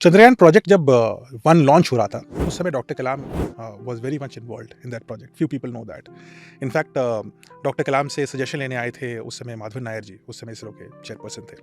Chandrayaan project जब one launch हो रहा था उस समय doctor Kalam was very much involved in that project. Few people know that. In fact doctor Kalam से सजेशन लेने आए थे उस समय माधवन नायर जी, उस समय इसरो के चेयरपर्सन थे,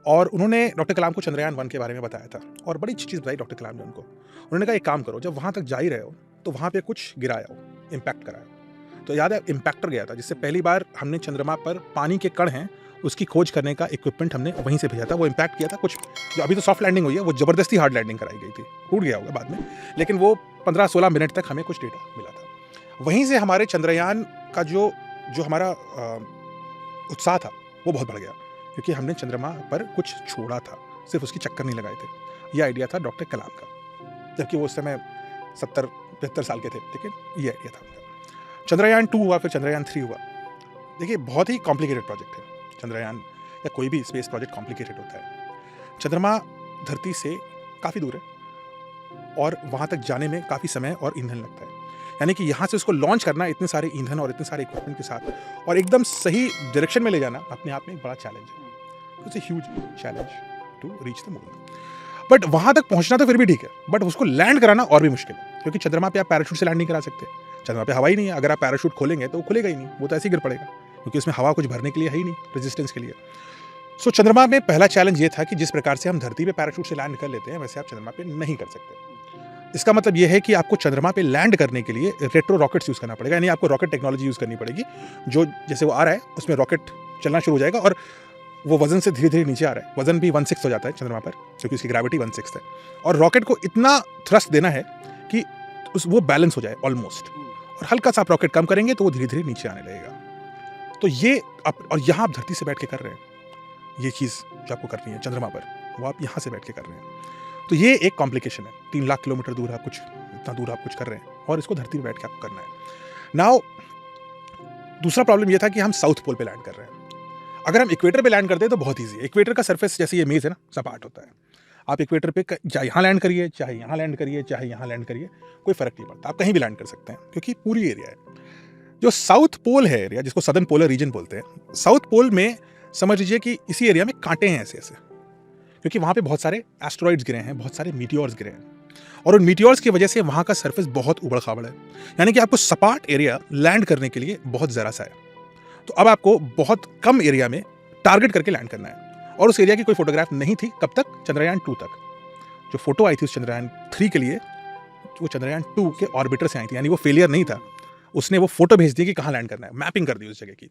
और उन्होंने डॉक्टर कलाम को चंद्रयान वन के बारे में बताया था और बड़ी अच्छी चीज़ बताई डॉक्टर कलाम ने उनको। उन्होंने कहा एक काम करो, जब वहाँ तक जा ही रहे हो तो वहाँ पे कुछ गिराया हो, इम्पैक्ट कराया। तो याद है इम्पैक्टर गया था जिससे पहली बार हमने चंद्रमा पर पानी के कण हैं उसकी खोज करने का इक्विपमेंट हमने वहीं से भेजा था। वो इम्पैक्ट किया था कुछ, जो अभी तो सॉफ्ट लैंडिंग हुई है, वो ज़बरदस्ती हार्ड लैंडिंग कराई गई थी, टूट गया होगा बाद में, लेकिन वो 15-16 मिनट तक हमें कुछ डेटा मिला था। वहीं से हमारे चंद्रयान का जो जो हमारा उत्साह था वो बहुत बढ़ गया, क्योंकि हमने चंद्रमा पर कुछ छोड़ा था, सिर्फ उसकी चक्कर नहीं लगाए थे। ये आइडिया था डॉक्टर कलाम का, जबकि वो उस समय 70-75 साल के थे, लेकिन ये आइडिया था उनका। चंद्रयान 2 हुआ, फिर चंद्रयान 3 हुआ। देखिए बहुत ही कॉम्प्लिकेटेड प्रोजेक्ट है चंद्रयान, या कोई भी स्पेस प्रोजेक्ट कॉम्प्लिकेटेड होता है। चंद्रमा धरती से काफ़ी दूर है और वहाँ तक जाने में काफ़ी समय और ईंधन लगता है। यानी कि यहाँ से उसको लॉन्च करना इतने सारे ईंधन और इतने सारे इक्विपमेंट के साथ और एकदम सही डायरेक्शन में ले जाना अपने आप में एक बड़ा चैलेंज है। It's a huge challenge to reach the moon. But वहाँ तक पहुँचना तो फिर भी ठीक है, बट उसको लैंड कराना और भी मुश्किल है, क्योंकि चंद्रमा पे आप पैराशूट से लैंड नहीं करा सकते। चंद्रमा पे हवा ही नहीं है। अगर आप पैराशूट खोलेंगे तो वो खुलेगा ही नहीं, वो तो ऐसे ही गिर पड़ेगा, क्योंकि उसमें हवा कुछ भरने के लिए है ही नहीं, रेजिस्टेंस के लिए। सो चंद्रमा में पहला चैलेंज ये था कि जिस प्रकार से हम धरती पे पैराशूट से लैंड कर लेते हैं, वैसे आप चंद्रमा पे नहीं कर सकते। इसका मतलब ये है कि आपको चंद्रमा पे लैंड करने के लिए रेट्रो रॉकेट्स यूज़ करना पड़ेगा, यानी आपको रॉकेट टेक्नोलॉजी यूज़ करनी पड़ेगी। जो जैसे वो आ रहा है उसमें रॉकेट चलना शुरू हो जाएगा और वो वजन से धीरे धीरे नीचे आ रहा है। वजन भी 1/6 हो जाता है चंद्रमा पर, क्योंकि उसकी ग्रेविटी 1/6 है, और रॉकेट को इतना थ्रस्ट देना है कि वो बैलेंस हो जाए ऑलमोस्ट, और हल्का सा आप रॉकेट कम करेंगे तो वो धीरे धीरे नीचे आने लगेगा। तो ये आप, और यहाँ आप धरती से बैठ के कर रहे हैं ये चीज़ जो आपको करनी है चंद्रमा पर, वो आप यहाँ से बैठ के कर रहे हैं। तो ये एक कॉम्प्लिकेशन है। 3 लाख किलोमीटर दूर आप कुछ, इतना दूर आप कुछ कर रहे हैं और इसको धरती पर बैठ के आपको करना है। नाउ दूसरा प्रॉब्लम ये था कि हम साउथ पोल पे लैंड कर रहे हैं। अगर हम इक्वेटर पे लैंड करते हैं तो बहुत ईजी है। इक्वेटर का सरफेस जैसे ये मेज़ है ना, सपाट होता है। आप इक्वेटर पे चाहे यहाँ लैंड करिए, चाहे यहाँ लैंड करिए, चाहे यहाँ लैंड करिए, कोई फ़र्क नहीं पड़ता, आप कहीं भी लैंड कर सकते हैं, क्योंकि पूरी एरिया है। जो साउथ पोल है एरिया, जिसको सदर्न पोलर रीजन बोलते हैं, साउथ पोल में समझ लीजिए कि इसी एरिया में कांटे हैं ऐसे ऐसे, क्योंकि वहाँ पे बहुत सारे एस्ट्रॉइड्स गिरे हैं, बहुत सारे मीटियोर्स गिरे हैं, और उन मीटियोर्स की वजह से वहाँ का सरफेस बहुत उबड़-खाबड़ है। यानी कि आपको सपाट एरिया लैंड करने के लिए बहुत ज़रा सा है। तो अब आपको बहुत कम एरिया में टारगेट करके लैंड करना है, और उस एरिया की कोई फोटोग्राफ नहीं थी कब तक, चंद्रयान 2 तक। जो फोटो आई थी उस चंद्रयान 3 के लिए, वो चंद्रयान 2 के ऑर्बिटर से आई थी, यानी वो फेलियर नहीं था। उसने वो फोटो भेज दी कि कहाँ लैंड करना है, मैपिंग कर दी उस जगह की।